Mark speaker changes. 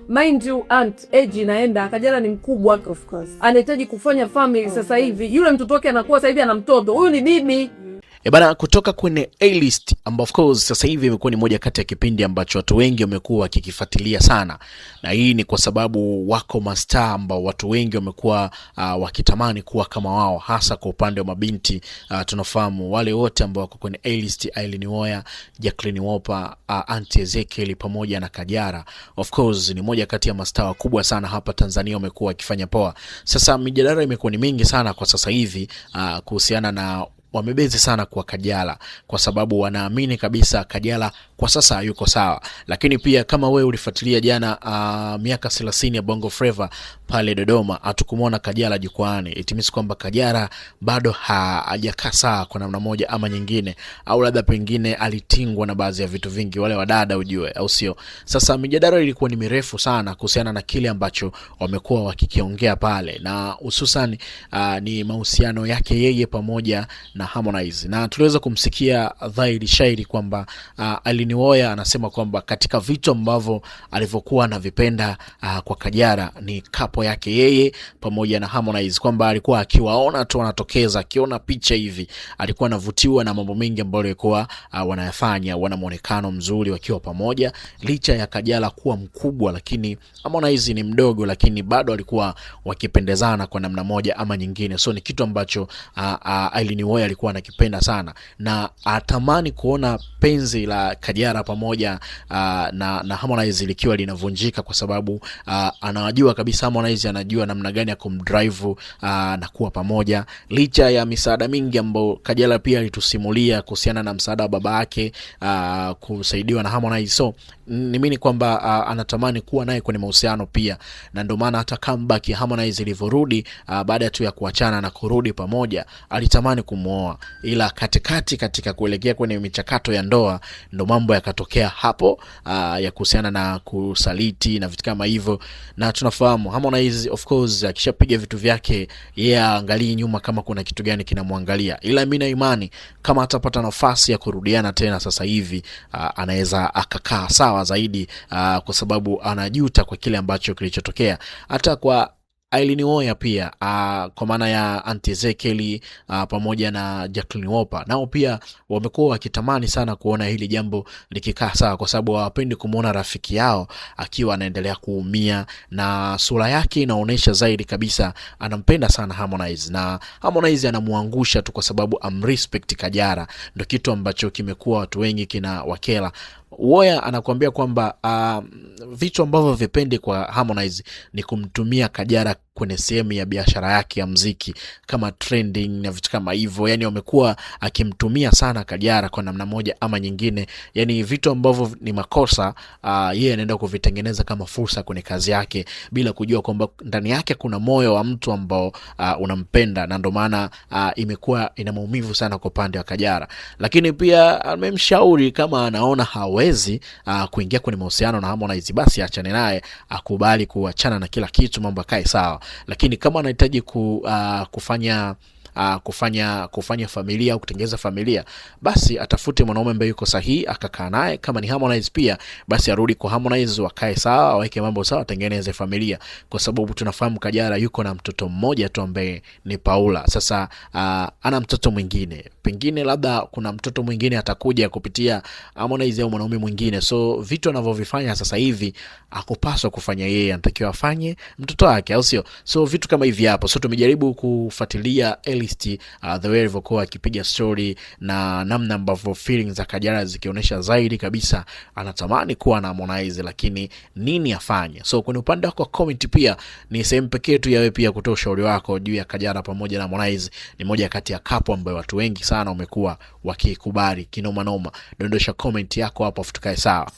Speaker 1: Mind you, age inaenda, Kajala ni mkubwa,
Speaker 2: of course
Speaker 1: anahitaji kufanya family sasa hivi. Yule mtoto wake anakuwa sasa hivi ana mtoto, huyu ni bibi.
Speaker 3: Bana, kutoka kwenye A-list ambao of course sasa hivi imekuwa ni moja kati ya kipindi ambacho watu wengi wamekuwa wakikifuatilia sana, na hii ni kwa sababu wako mastaa ambao watu wengi wamekuwa wakitamani kuwa kama wao, hasa kwa upande wa mabinti. Tunafahamu wale wote ambao wako kwenye A-list: Aileen Uwoya, Jacqueline Wolper, Auntie Ezekiel pamoja na Kajala. Of course ni moja kati ya mastaa wakubwa sana hapa Tanzania wamekuwa wakifanya poa. Sasa mijadala imekuwa ni mingi sana kwa sasa hivi kuhusiana na wamebezi sana kwa Kajala, kwa sababu wanaamini kabisa Kajala kwa sasa yuko sawa. Lakini pia kama wewe ulifuatilia jana miaka 30 ya Bongo Flava pale Dodoma, hatukumuona Kajala jukwaani. Itimisi kwamba Kajala bado hajakaa sawa kwa namna moja ama nyingine, au labda pengine alitingwa na baadhi ya vitu vingi, wale wadada ujue, au sio? Sasa mijadala ilikuwa ni mirefu sana kuhusiana na kile ambacho wamekuwa wakikiongea pale, na hususan ni mahusiano yake yeye pamoja na Harmonize. Na tuliweza kumsikia dhahiri shairi kwamba Aileen Uwoya anasema kwamba katika vitu ambavyo alivyokuwa anavipenda kwa Kajala ni kapo yake yeye pamoja na Harmonize, kwamba alikuwa akiwaona tu wanatokeza, akiona picha hivi alikuwa anavutiwa na mambo mengi ambayo walikuwa wanayafanya, wana muonekano mzuri wakiwa pamoja. Licha ya Kajala kuwa mkubwa, lakini Harmonize ni mdogo, lakini bado alikuwa wakipendezana kwa namna moja ama nyingine. So ni kitu ambacho Aileen Uwoya alikuwa anakipenda sana, na atamani kuona penzi la Kajala pamoja na Harmonize likiwa linavunjika, kwa sababu anajua kabisa Harmonize anajua namna gani ya kumdrive na kuwa pamoja. Licha ya misaada mingi ambayo Kajala pia alitusimulia kuhusiana na msaada wa baba yake kusaidiwa na Harmonize, so niamini kwamba anatamani kuwa naye kwenye mahusiano pia, na ndio maana hata comeback ya Harmonize ilivyorudi baada tu ya kuachana na kurudi pamoja, alitamani kumuoa, ila katika kuelekea kwenye michakato ya ndoa ndo mambo yakatokea hapo ya kuhusiana na kusaliti na vitu kama hivyo. Na tunafahamu Harmonize of course akishapiga vitu vyake yeye angalie nyuma kama kuna kitu gani kinamwangalia, ila mimi na imani kama atapata nafasi ya kurudiana tena sasa hivi anaweza akakaa sawa zaidi, kwa sababu anajuta kwa kile ambacho kilichotokea. Hata kwa Aileen Uwoya pia kwa maana ya Auntie Ezekiel pamoja na Jacqueline Wolper, nao pia wamekuwa wakitamani sana kuona hili jambo likikaa sawa, kwa sababu hawapendi kumuona rafiki yao akiwa anaendelea kuumia, na sura yake inaonyesha zaidi kabisa anampenda sana Harmonize, na Harmonize anamuangusha tu kwa sababu amrespect Kajala. Ndio kitu ambacho kimekuwa watu wengi kina wakela. Uwoya anakuambia kwamba vitu ambavyo vipendi kwa Harmonize ni kumtumia Kajala kwenye sehemu ya biashara yake ya muziki kama trending na vitu kama hivyo. Yani wamekuwa akimtumia sana Kajala kwa namna moja ama nyingine, yani vitu ambavyo ni makosa yeye anaenda kuvitengeneza kama fursa kwenye kazi yake, bila kujua kwamba ndani yake kuna moyo wa mtu ambao unampenda, na ndio maana imekuwa ina maumivu sana kwa pande wa Kajala. Lakini pia amemshauri kama anaona hawezi kuingia kwenye mahusiano na Harmonize, basi achane naye, akubali kuachana na kila kitu, mambo yakae sawa. Lakini kama anahitaji kufanya familia au kutengeneza familia, basi atafute mwanaume ambaye yuko sahihi akakaa naye. Kama ni Harmonize pia, basi arudi kwa Harmonize, wakae sawa, waweke mambo sawa, tengeneze familia, kwa sababu tunafahamu Kajala yuko na mtoto mmoja tu ambaye ni Paula. Sasa ana mtoto mwingine, pengine labda kuna mtoto mwingine atakuja kupitia Harmonize au mwanaume mwingine. So vitu anavyovifanya sasa hivi akupaswa kufanya yeye, anatakiwa afanye mtoto wake, au sio? So vitu kama hivi hapo. So tumejaribu kufuatilia the way alivyokuwa akipiga story na namna ambavyo feelings za Kajala zikionyesha zaidi kabisa anatamani kuwa na Harmonize, lakini nini afanye? So kwenye upande wako comment pia ni sehemu pekee tu ya wewe pia kutoa ushauri wako juu ya Kajala pamoja na Harmonize. Ni moja kati ya couple ambayo watu wengi sana wamekuwa wakikubali kinoma noma. Dondosha comment yako hapo, tukae sawa.